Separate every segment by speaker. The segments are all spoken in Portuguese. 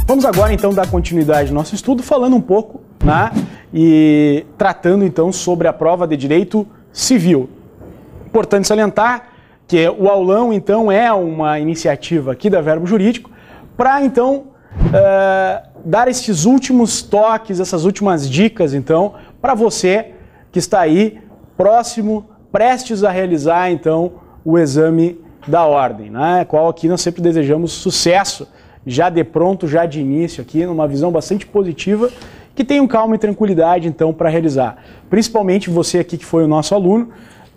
Speaker 1: Vamos agora então dar continuidade ao nosso estudo falando um pouco, né, e tratando então sobre a prova de direito civil. Importante salientar que o aulão então é uma iniciativa aqui da Verbo Jurídico para então dar esses últimos toques, essas últimas dicas então para você que está aí próximo, prestes a realizar então o exame da ordem, né, qual aqui nós sempre desejamos sucesso já de pronto, já de início aqui, numa visão bastante positiva, que tenham calma e tranquilidade então para realizar. Principalmente você aqui que foi o nosso aluno,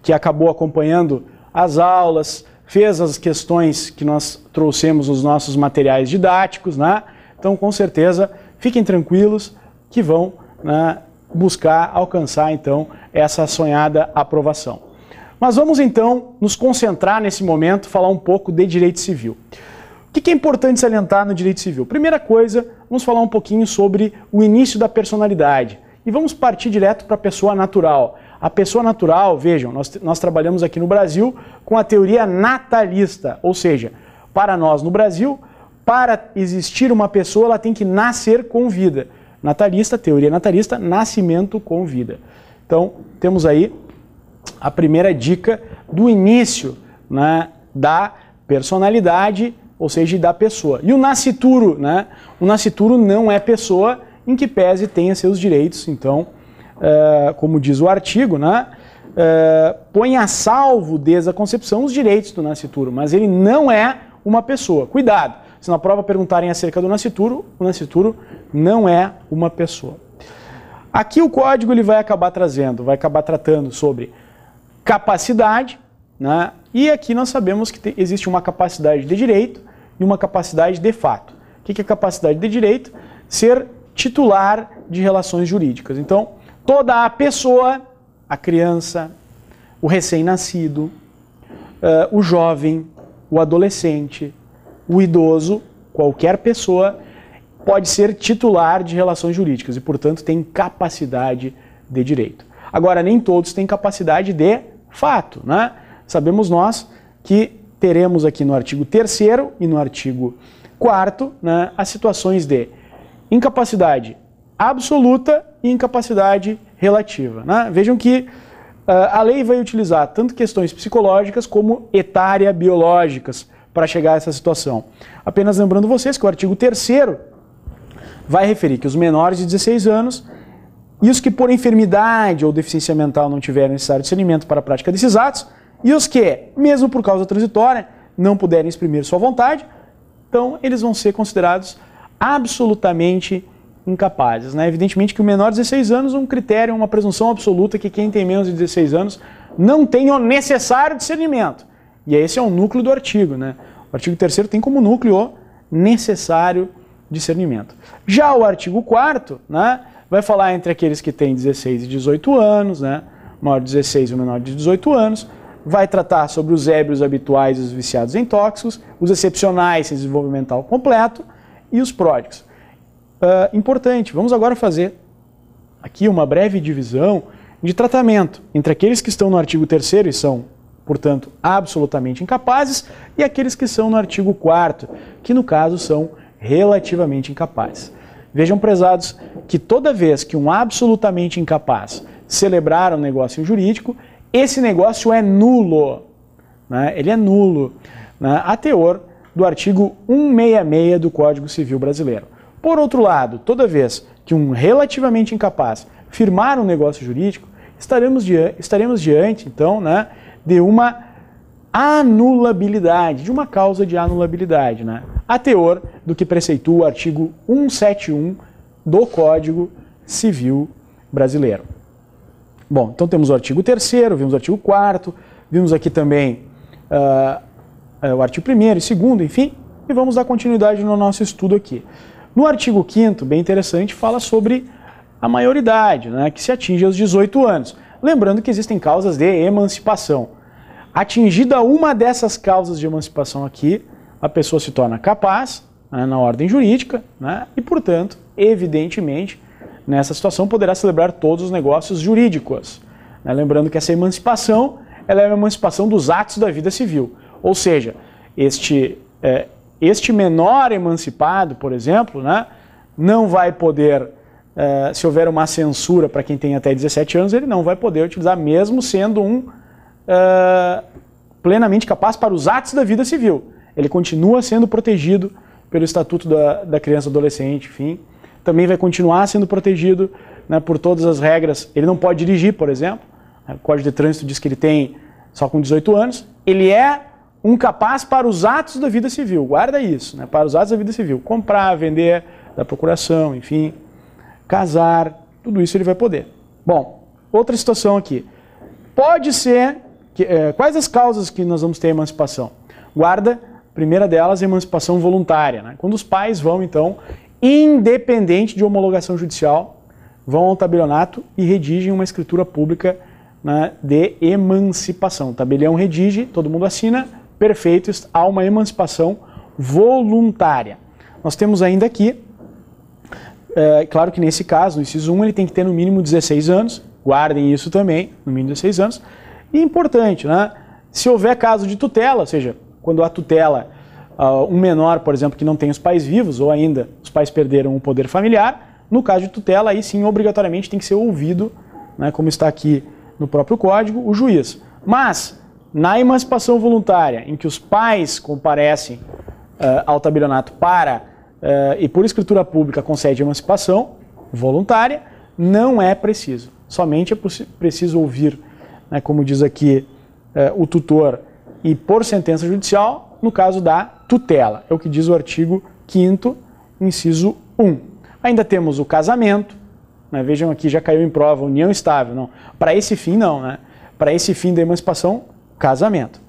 Speaker 1: que acabou acompanhando as aulas, fez as questões que nós trouxemos nos nossos materiais didáticos, né? Então com certeza fiquem tranquilos que vão, né, buscar alcançar então essa sonhada aprovação. Mas vamos então nos concentrar nesse momento, falar um pouco de direito civil. O que é importante salientar no direito civil? Primeira coisa, vamos falar um pouquinho sobre o início da personalidade. E vamos partir direto para a pessoa natural. A pessoa natural, vejam, nós trabalhamos aqui no Brasil com a teoria natalista, ou seja, para nós no Brasil, para existir uma pessoa, ela tem que nascer com vida. Natalista, teoria natalista, nascimento com vida. Então, temos aí a primeira dica do início, né, da personalidade, ou seja, da pessoa. E o nascituro, né? O nascituro não é pessoa, em que pese tenha seus direitos. Então, como diz o artigo, né? Põe a salvo desde a concepção os direitos do nascituro, mas ele não é uma pessoa. Cuidado, se na prova perguntarem acerca do nascituro, o nascituro não é uma pessoa. Aqui o código ele vai acabar tratando sobre capacidade, né? E aqui nós sabemos que existe uma capacidade de direito e uma capacidade de fato. O que é capacidade de direito? Ser titular de relações jurídicas. Então, toda a pessoa, a criança, o recém-nascido, o jovem, o adolescente, o idoso, qualquer pessoa pode ser titular de relações jurídicas e, portanto, tem capacidade de direito. Agora, nem todos têm capacidade de fato, né? Sabemos nós que teremos aqui no artigo 3º e no artigo 4º, né, as situações de incapacidade absoluta e incapacidade relativa, né? Vejam que a lei vai utilizar tanto questões psicológicas como etária biológicas para chegar a essa situação. Apenas lembrando vocês que o artigo 3º vai referir que os menores de 16 anos e os que por enfermidade ou deficiência mental não tiverem necessário discernimento para a prática desses atos, e os que, mesmo por causa transitória, não puderem exprimir sua vontade, então eles vão ser considerados absolutamente incapazes, né? Evidentemente que o menor de 16 anos é um critério, uma presunção absoluta que quem tem menos de 16 anos não tem o necessário discernimento. E esse é o núcleo do artigo, né? O artigo 3º tem como núcleo o necessário discernimento. Já o artigo 4º, né, vai falar entre aqueles que têm 16 e 18 anos, né? O maior de 16 e o menor de 18 anos, vai tratar sobre os ébrios habituais e os viciados em tóxicos, os excepcionais sem desenvolvimento mental completo e os pródigos. Importante, vamos agora fazer aqui uma breve divisão de tratamento entre aqueles que estão no artigo 3º e são, portanto, absolutamente incapazes, e aqueles que são no artigo 4º, que no caso são relativamente incapazes. Vejam, prezados, que toda vez que um absolutamente incapaz celebrar um negócio jurídico, esse negócio é nulo, né? Ele é nulo, né, a teor do artigo 166 do Código Civil Brasileiro. Por outro lado, toda vez que um relativamente incapaz firmar um negócio jurídico, estaremos diante, então, né, de uma anulabilidade, de uma causa de anulabilidade, né, a teor do que preceitua o artigo 171 do Código Civil Brasileiro. Bom, então temos o artigo 3º, vimos o artigo 4º, vimos aqui também o artigo 1º e 2º, enfim, e vamos dar continuidade no nosso estudo aqui. No artigo 5º, bem interessante, fala sobre a maioridade, né, que se atinge aos 18 anos. Lembrando que existem causas de emancipação. Atingida uma dessas causas de emancipação aqui, a pessoa se torna capaz, né, na ordem jurídica, né, e, portanto, evidentemente, nessa situação, poderá celebrar todos os negócios jurídicos. Né? Lembrando que essa emancipação ela é uma emancipação dos atos da vida civil. Ou seja, este menor emancipado, por exemplo, né, não vai poder, se houver uma censura para quem tem até 17 anos, ele não vai poder utilizar, mesmo sendo plenamente capaz para os atos da vida civil. Ele continua sendo protegido pelo Estatuto da Criança e Adolescente, enfim. Também vai continuar sendo protegido, né, por todas as regras. Ele não pode dirigir, por exemplo. O Código de Trânsito diz que ele tem só com 18 anos. Ele é um capaz para os atos da vida civil. Guarda isso, né, para os atos da vida civil. Comprar, vender, da procuração, enfim, casar, tudo isso ele vai poder. Bom, outra situação aqui. Pode ser... quais as causas que nós vamos ter emancipação? Guarda, a primeira delas é a emancipação voluntária. Né? Quando os pais vão, então, independente de homologação judicial, vão ao tabelionato e redigem uma escritura pública, né, de emancipação. O tabelião redige, todo mundo assina, perfeito, há uma emancipação voluntária. Nós temos ainda aqui, claro que nesse caso, no inciso 1, ele tem que ter no mínimo 16 anos, guardem isso também, no mínimo 16 anos. E importante, né, se houver caso de tutela, ou seja, quando há tutela, um menor, por exemplo, que não tem os pais vivos, ou ainda os pais perderam o poder familiar, no caso de tutela, aí sim, obrigatoriamente tem que ser ouvido, né, como está aqui no próprio código, o juiz. Mas, na emancipação voluntária, em que os pais comparecem ao tabelionato e por escritura pública concede emancipação voluntária, não é preciso. Somente é preciso ouvir, né, como diz aqui o tutor, e por sentença judicial, no caso da tutela. É o que diz o artigo 5º, inciso 1. Ainda temos o casamento. Né, vejam aqui, já caiu em prova, união estável. Não. Para esse fim, não. Né? Para esse fim da emancipação, casamento.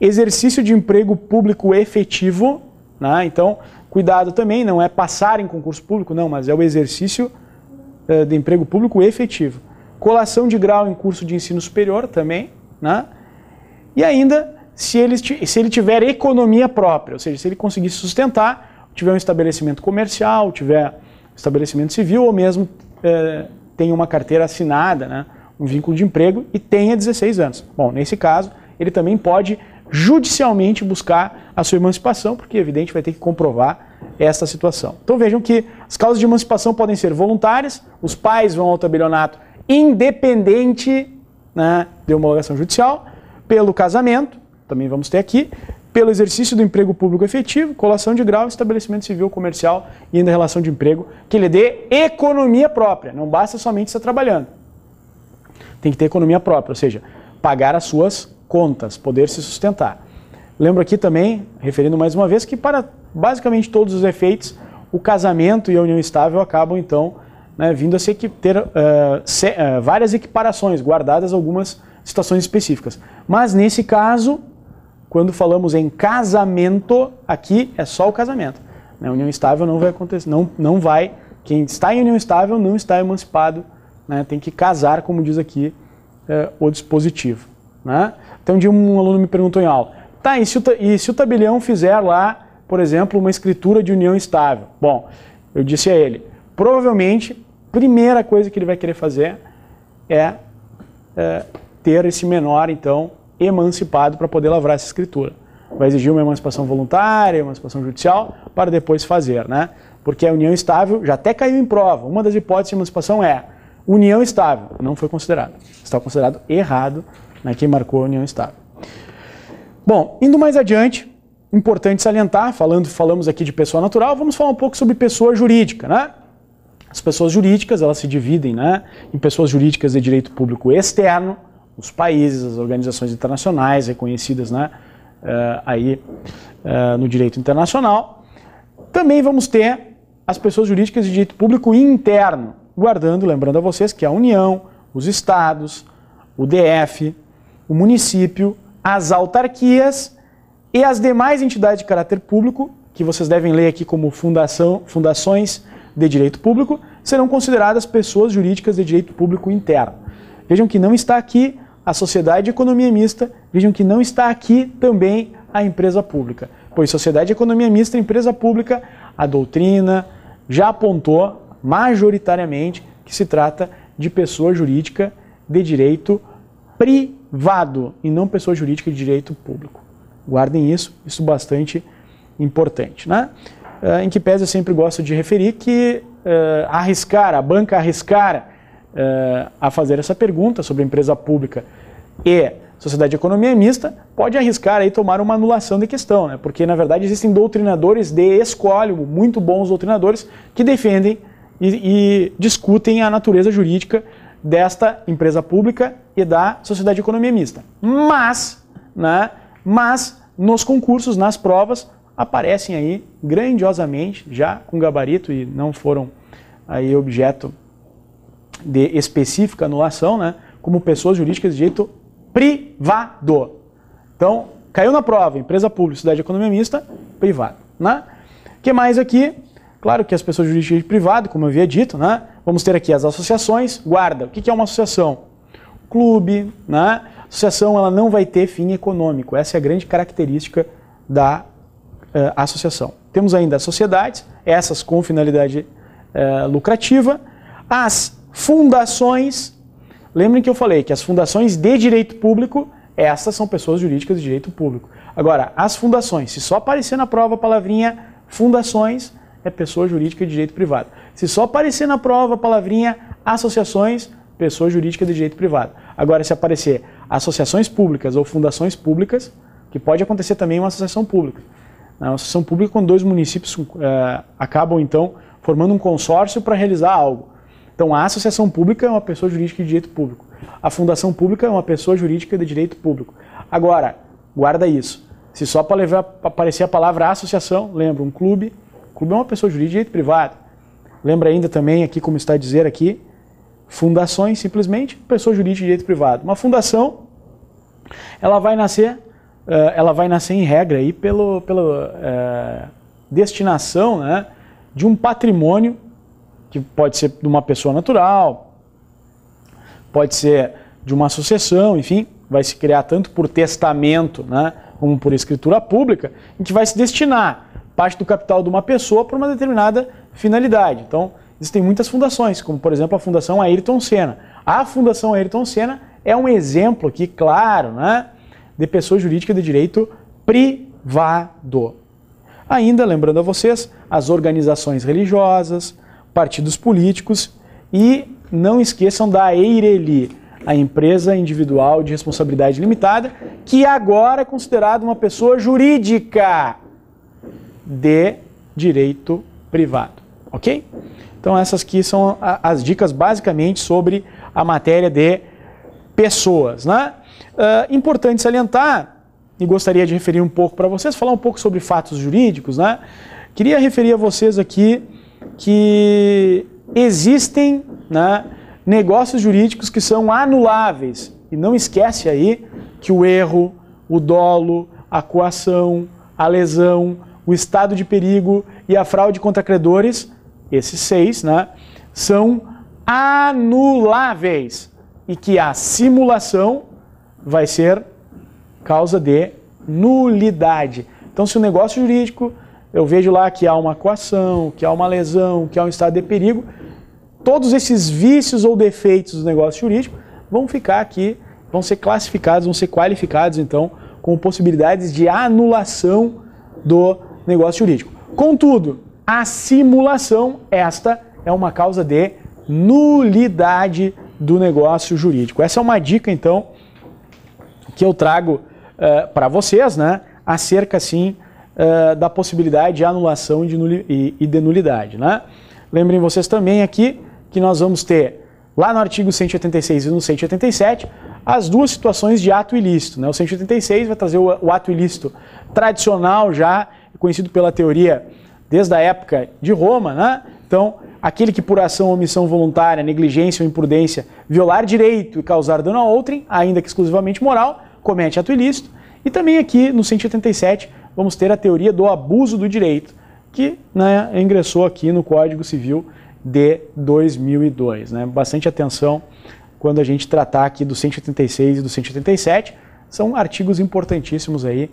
Speaker 1: Exercício de emprego público efetivo. Né? Então, cuidado também, não é passar em concurso público, não, mas é o exercício de emprego público efetivo. Colação de grau em curso de ensino superior também. Né? E ainda, se ele tiver economia própria, ou seja, se ele conseguir se sustentar, tiver um estabelecimento comercial, tiver estabelecimento civil ou mesmo tem uma carteira assinada, né, um vínculo de emprego e tenha 16 anos. Bom, nesse caso, ele também pode judicialmente buscar a sua emancipação, porque, evidente, vai ter que comprovar essa situação. Então vejam que as causas de emancipação podem ser voluntárias, os pais vão ao tabelionato independente, né, de homologação judicial, pelo casamento, também vamos ter aqui, pelo exercício do emprego público efetivo, colação de grau, estabelecimento civil, comercial e ainda relação de emprego, que lhe dê economia própria. Não basta somente estar trabalhando. Tem que ter economia própria, ou seja, pagar as suas contas, poder se sustentar. Lembro aqui também, referindo mais uma vez, que para basicamente todos os efeitos, o casamento e a união estável acabam então, né, vindo a ter várias equiparações, guardadas algumas situações específicas. Mas nesse caso, quando falamos em casamento, aqui é só o casamento. A união estável não vai acontecer, não vai. Quem está em união estável não está emancipado, né, tem que casar, como diz aqui o dispositivo. Né? Então, um aluno me perguntou em aula, tá, e se o tabelião fizer lá, por exemplo, uma escritura de união estável? Bom, eu disse a ele, provavelmente, primeira coisa que ele vai querer fazer é ter esse menor, então, emancipado para poder lavrar essa escritura. Vai exigir uma emancipação voluntária, emancipação judicial, para depois fazer, né? Porque a união estável já até caiu em prova. Uma das hipóteses de emancipação é união estável. Não foi considerado. Está considerado errado, né, quem marcou a união estável. Bom, indo mais adiante, importante salientar, falamos aqui de pessoa natural, vamos falar um pouco sobre pessoa jurídica, né? As pessoas jurídicas, elas se dividem, né, em pessoas jurídicas de direito público externo, os países, as organizações internacionais reconhecidas, né, no direito internacional. Também vamos ter as pessoas jurídicas de direito público interno, lembrando a vocês que a União, os estados, o DF, o município, as autarquias e as demais entidades de caráter público, que vocês devem ler aqui como fundações de direito público, serão consideradas pessoas jurídicas de direito público interno. Vejam que não está aqui a sociedade de economia mista, vejam que não está aqui também a empresa pública, pois sociedade de economia mista e empresa pública, a doutrina, já apontou majoritariamente que se trata de pessoa jurídica de direito privado e não pessoa jurídica de direito público. Guardem isso bastante importante, né? Em que pese eu sempre gosto de referir que a banca arriscar a fazer essa pergunta sobre a empresa pública e sociedade de economia mista, pode arriscar aí tomar uma anulação de questão, né? Porque na verdade existem doutrinadores de escólio, muito bons doutrinadores, que defendem e discutem a natureza jurídica desta empresa pública e da sociedade de economia mista. Mas nos concursos, nas provas, aparecem aí grandiosamente, já com gabarito e não foram aí objeto de específica anulação, né? Como pessoas jurídicas de direito privado. Então, caiu na prova, empresa pública, sociedade de economia mista, privado, né? O que mais aqui? Claro que as pessoas jurídicas de direito privado, como eu havia dito, né? Vamos ter aqui as associações. Guarda, o que é uma associação? Clube, né? Associação, ela não vai ter fim econômico. Essa é a grande característica da associação. Temos ainda as sociedades, essas com finalidade lucrativa. As fundações, lembrem que eu falei que as fundações de direito público, essas são pessoas jurídicas de direito público. Agora, as fundações, se só aparecer na prova a palavrinha fundações, é pessoa jurídica de direito privado. Se só aparecer na prova a palavrinha associações, pessoa jurídica de direito privado. Agora, se aparecer associações públicas ou fundações públicas, que pode acontecer também uma associação pública. Uma associação pública quando dois municípios acabam, então, formando um consórcio para realizar algo. Então, a associação pública é uma pessoa jurídica de direito público. A fundação pública é uma pessoa jurídica de direito público. Agora, guarda isso. Se só para aparecer a palavra associação, lembra, um clube. Clube é uma pessoa jurídica de direito privado. Lembra ainda também aqui, como está a dizer aqui, fundações, simplesmente, pessoa jurídica de direito privado. Uma fundação, ela vai nascer em regra aí pela destinação, né, de um patrimônio, que pode ser de uma pessoa natural, pode ser de uma associação, enfim, vai se criar tanto por testamento, né, como por escritura pública, em que vai se destinar parte do capital de uma pessoa para uma determinada finalidade. Então, existem muitas fundações, como por exemplo a Fundação Ayrton Senna. A Fundação Ayrton Senna é um exemplo aqui, claro, né, de pessoa jurídica de direito privado. Ainda, lembrando a vocês, as organizações religiosas, partidos políticos e não esqueçam da EIRELI, a empresa individual de responsabilidade limitada, que agora é considerada uma pessoa jurídica de direito privado, ok? Então essas aqui são as dicas basicamente sobre a matéria de pessoas, né? Importante salientar, e gostaria de referir um pouco para vocês, falar um pouco sobre fatos jurídicos, né? Queria referir a vocês aqui que existem, né, negócios jurídicos que são anuláveis. E não esquece aí que o erro, o dolo, a coação, a lesão, o estado de perigo e a fraude contra credores, esses 6, né, são anuláveis. E que a simulação vai ser causa de nulidade. Então, se o negócio jurídico, eu vejo lá que há uma coação, que há uma lesão, que há um estado de perigo, todos esses vícios ou defeitos do negócio jurídico vão ficar aqui, vão ser classificados, vão ser qualificados, então, com possibilidades de anulação do negócio jurídico. Contudo, a simulação, esta é uma causa de nulidade do negócio jurídico. Essa é uma dica, então, que eu trago para vocês, né, acerca, sim, da possibilidade de anulação e de nulidade, né? Lembrem vocês também aqui que nós vamos ter, lá no artigo 186 e no 187, as duas situações de ato ilícito, né? O 186 vai trazer o ato ilícito tradicional, já conhecido pela teoria desde a época de Roma, né? Então, aquele que por ação ou omissão voluntária, negligência ou imprudência, violar direito e causar dano a outrem, ainda que exclusivamente moral, comete ato ilícito. E também aqui no 187 vamos ter a teoria do abuso do direito, que, né, ingressou aqui no Código Civil de 2002. Né? Bastante atenção quando a gente tratar aqui do 186 e do 187, são artigos importantíssimos aí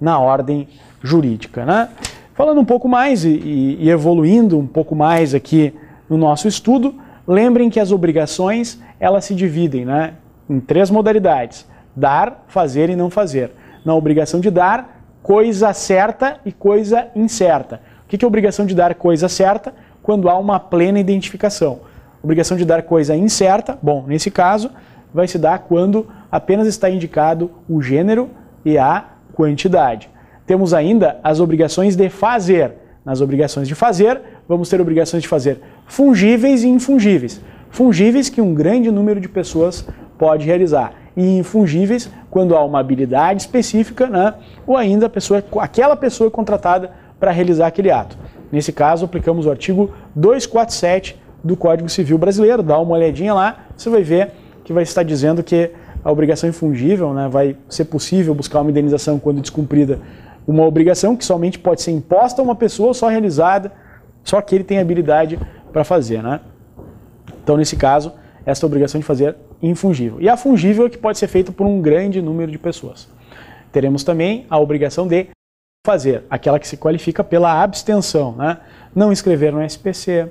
Speaker 1: na ordem jurídica. Né? Falando um pouco mais e evoluindo um pouco mais aqui no nosso estudo, lembrem que as obrigações, elas se dividem, né, em 3 modalidades: dar, fazer e não fazer. Na obrigação de dar, coisa certa e coisa incerta. O que é a obrigação de dar coisa certa? Quando há uma plena identificação. Obrigação de dar coisa incerta, bom, nesse caso, vai se dar quando apenas está indicado o gênero e a quantidade. Temos ainda as obrigações de fazer. Nas obrigações de fazer, vamos ter obrigações de fazer fungíveis e infungíveis. Fungíveis que um grande número de pessoas pode realizar. E infungíveis quando há uma habilidade específica, né, ou ainda aquela pessoa contratada para realizar aquele ato. Nesse caso, aplicamos o artigo 247 do Código Civil Brasileiro. Dá uma olhadinha lá, você vai ver que vai estar dizendo que a obrigação infungível, né, vai ser possível buscar uma indenização quando descumprida uma obrigação que somente pode ser imposta a uma pessoa, só realizada, só que ele tem habilidade para fazer, né? Então, nesse caso, essa obrigação de fazer infungível. E a fungível é que pode ser feita por um grande número de pessoas. Teremos também a obrigação de fazer, aquela que se qualifica pela abstenção, né? Não inscrever no SPC,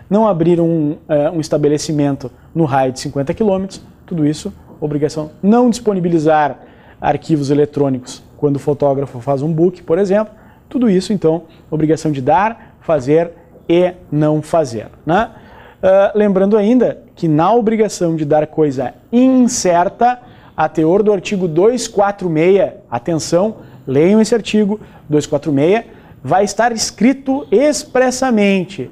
Speaker 1: não abrir um estabelecimento no raio de 50 km, tudo isso, obrigação. Não disponibilizar arquivos eletrônicos quando o fotógrafo faz um book, por exemplo, tudo isso, então, obrigação de dar, fazer e não fazer, né? Lembrando ainda que na obrigação de dar coisa incerta, a teor do artigo 246, atenção, leiam esse artigo 246, vai estar escrito expressamente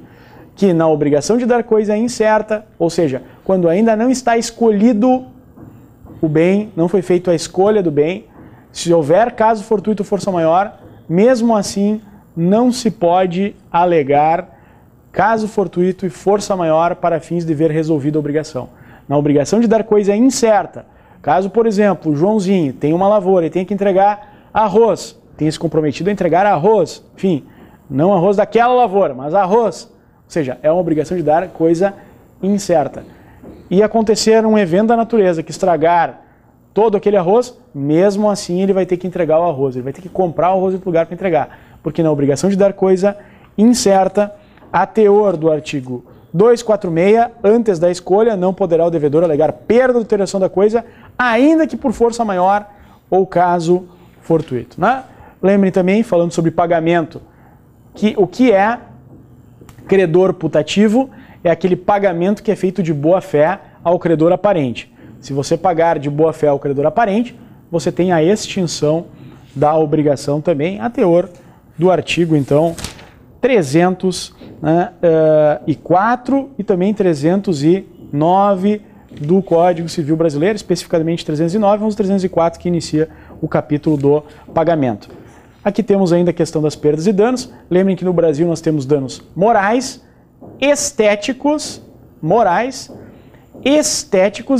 Speaker 1: que na obrigação de dar coisa incerta, ou seja, quando ainda não está escolhido o bem, não foi feita a escolha do bem, se houver caso fortuito ou força maior, mesmo assim não se pode alegar caso fortuito e força maior para fins de ver resolvida a obrigação. Na obrigação de dar coisa incerta, caso, por exemplo, o Joãozinho tem uma lavoura e tem que entregar arroz, tenha se comprometido a entregar arroz, enfim, não arroz daquela lavoura, mas arroz, ou seja, é uma obrigação de dar coisa incerta. E acontecer um evento da natureza que estragar todo aquele arroz, mesmo assim ele vai ter que entregar o arroz, ele vai ter que comprar o arroz em outro lugar para entregar, porque na obrigação de dar coisa incerta, a teor do artigo 246, antes da escolha, não poderá o devedor alegar perda da alteração da coisa, ainda que por força maior ou caso fortuito, né? Lembrem também, falando sobre pagamento, que o que é credor putativo é aquele pagamento que é feito de boa fé ao credor aparente. Se você pagar de boa fé ao credor aparente, você tem a extinção da obrigação também, a teor do artigo, então, 304 e também 309 do Código Civil Brasileiro, especificamente 309, vamos 304 que inicia o capítulo do pagamento. Aqui temos ainda a questão das perdas e danos. Lembrem que no Brasil nós temos danos morais, estéticos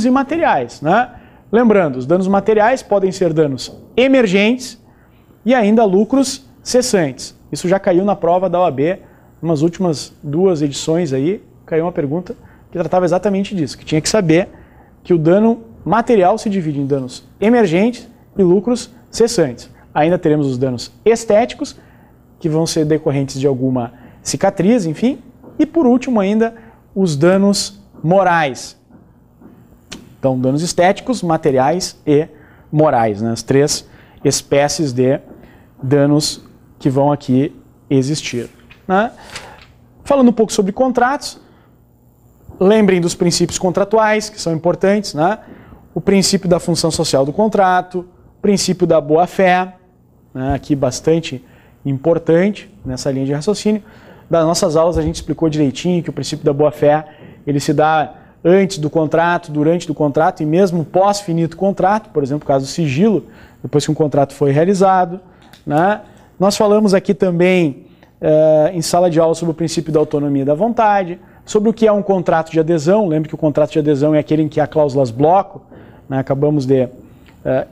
Speaker 1: e materiais, né? Lembrando, os danos materiais podem ser danos emergentes e ainda lucros cessantes. Isso já caiu na prova da OAB, umas últimas 2 edições aí, caiu uma pergunta que tratava exatamente disso, que tinha que saber que o dano material se divide em danos emergentes e lucros cessantes. Ainda teremos os danos estéticos, que vão ser decorrentes de alguma cicatriz, enfim, e por último ainda os danos morais. Então, danos estéticos, materiais e morais, né? As 3 espécies de danos que vão aqui existir, né? Falando um pouco sobre contratos, lembrem dos princípios contratuais, que são importantes, né? O princípio da função social do contrato, o princípio da boa-fé, né? Aqui bastante importante nessa linha de raciocínio. Das nossas aulas a gente explicou direitinho que o princípio da boa-fé, ele se dá antes do contrato, durante do contrato e mesmo pós-finito contrato, por exemplo, o caso do sigilo, depois que um contrato foi realizado, né? Nós falamos aqui também em sala de aula sobre o princípio da autonomia da vontade, sobre o que é um contrato de adesão. Lembre que o contrato de adesão é aquele em que há cláusulas bloco, né? Acabamos de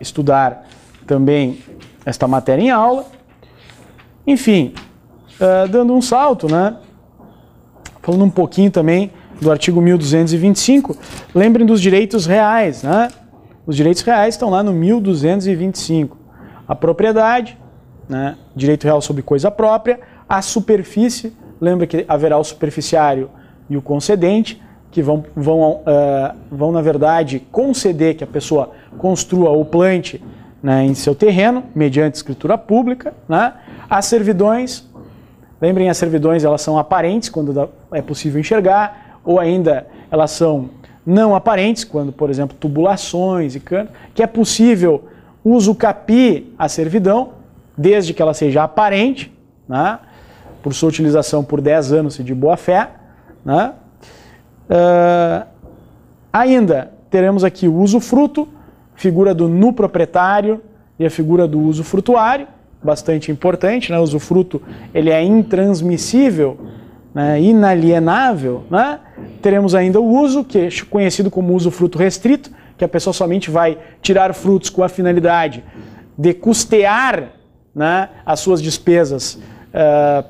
Speaker 1: estudar também esta matéria em aula. Enfim, dando um salto, né? Falando um pouquinho também do artigo 1225, lembrem dos direitos reais, né? Os direitos reais estão lá no 1225. A propriedade, né? Direito real sobre coisa própria, A superfície, lembra que haverá o superficiário e o concedente, que vão na verdade, conceder que a pessoa construa ou plante, né, em seu terreno, mediante escritura pública, né? As servidões, lembrem, as servidões elas são aparentes, quando é possível enxergar, ou ainda elas são não aparentes, quando, por exemplo, tubulações e canos, que é possível usucapiar a servidão, desde que ela seja aparente, né? Por sua utilização por 10 anos e de boa fé, né? Ainda teremos aqui o usufruto, figura do nu proprietário e a figura do usufrutuário, bastante importante, né? O usufruto ele é intransmissível, né? Inalienável, né? Teremos ainda o uso, que é conhecido como usufruto restrito, que a pessoa somente vai tirar frutos com a finalidade de custear, né, as suas despesas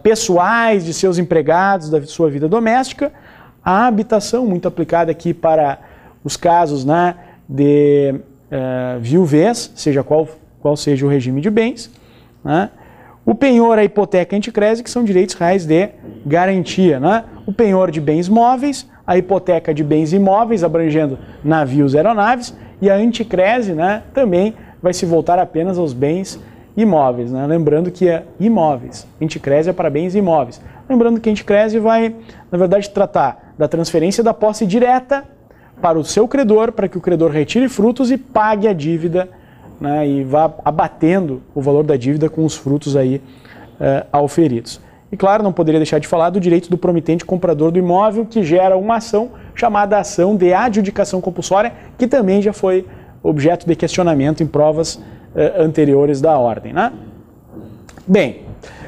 Speaker 1: pessoais, de seus empregados, da sua vida doméstica. A habitação, muito aplicada aqui para os casos, né, de viuvez, seja qual seja o regime de bens, né? O penhor, a hipoteca e a anticrese, que são direitos reais de garantia, né? O penhor de bens móveis, a hipoteca de bens imóveis, abrangendo navios e aeronaves, e a anticrese, né, também vai se voltar apenas aos bens imóveis, né? Lembrando que é imóveis, anticrese é para bens imóveis. Lembrando que a anticrese vai, na verdade, tratar da transferência da posse direta para o seu credor, para que o credor retire frutos e pague a dívida, né, e vá abatendo o valor da dívida com os frutos aí auferidos. E claro, não poderia deixar de falar do direito do promitente comprador do imóvel, que gera uma ação chamada ação de adjudicação compulsória, que também já foi objeto de questionamento em provas anteriores da ordem, né? Bem,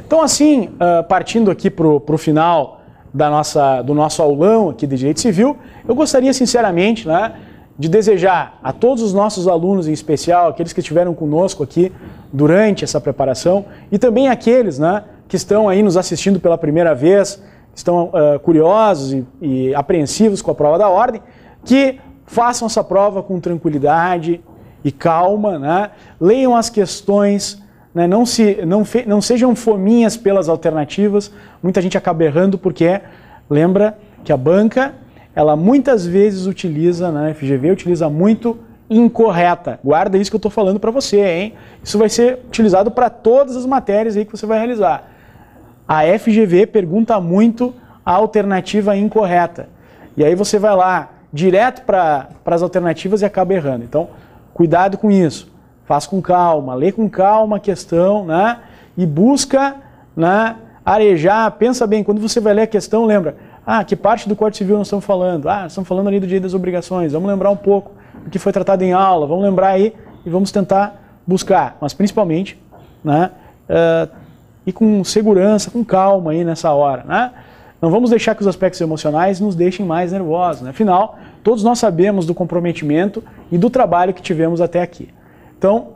Speaker 1: então assim, partindo aqui para o final do nosso aulão aqui de Direito Civil, eu gostaria sinceramente, né, de desejar a todos os nossos alunos, em especial, aqueles que estiveram conosco aqui durante essa preparação, e também aqueles, né, que estão aí nos assistindo pela primeira vez, estão curiosos e apreensivos com a prova da ordem, que façam essa prova com tranquilidade e calma, né? Leiam as questões, né? Não sejam fominhas pelas alternativas. Muita gente acaba errando porque lembra que a banca, ela muitas vezes utiliza, né, a FGV utiliza muito incorreta. Guarda isso que eu estou falando para você, hein? Isso vai ser utilizado para todas as matérias aí que você vai realizar. A FGV pergunta muito a alternativa incorreta. E aí você vai lá direto para as alternativas e acaba errando. Então, cuidado com isso. Faz com calma, lê com calma a questão, né? E busca, né, arejar, pensa bem. Quando você vai ler a questão, lembra, que parte do Código Civil nós estamos falando? Nós estamos falando ali do direito das obrigações. Vamos lembrar um pouco do que foi tratado em aula, vamos lembrar aí e vamos tentar buscar, mas principalmente, né, e com segurança, com calma aí nessa hora, né? Não vamos deixar que os aspectos emocionais nos deixem mais nervosos, né? Afinal, todos nós sabemos do comprometimento e do trabalho que tivemos até aqui. Então,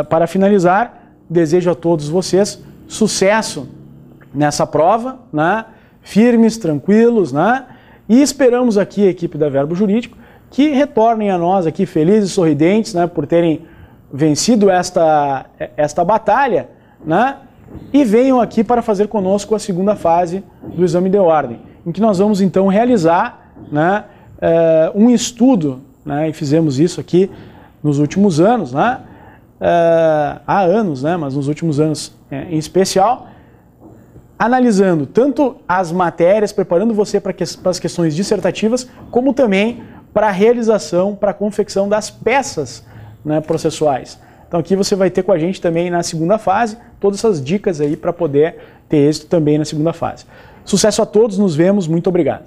Speaker 1: para finalizar, desejo a todos vocês sucesso nessa prova, né? Firmes, tranquilos, né? E esperamos aqui a equipe da Verbo Jurídico que retornem a nós aqui felizes e sorridentes, né, por terem vencido esta batalha, né, e venham aqui para fazer conosco a segunda fase do exame de ordem, em que nós vamos então realizar, né, um estudo, né, e fizemos isso aqui nos últimos anos, né, há anos, né, mas nos últimos anos em especial, analisando tanto as matérias, preparando você para as questões dissertativas, como também para a realização, para a confecção das peças, né, processuais. Então aqui você vai ter com a gente também na segunda fase, todas essas dicas aí para poder ter êxito também na segunda fase. Sucesso a todos, nos vemos, muito obrigado.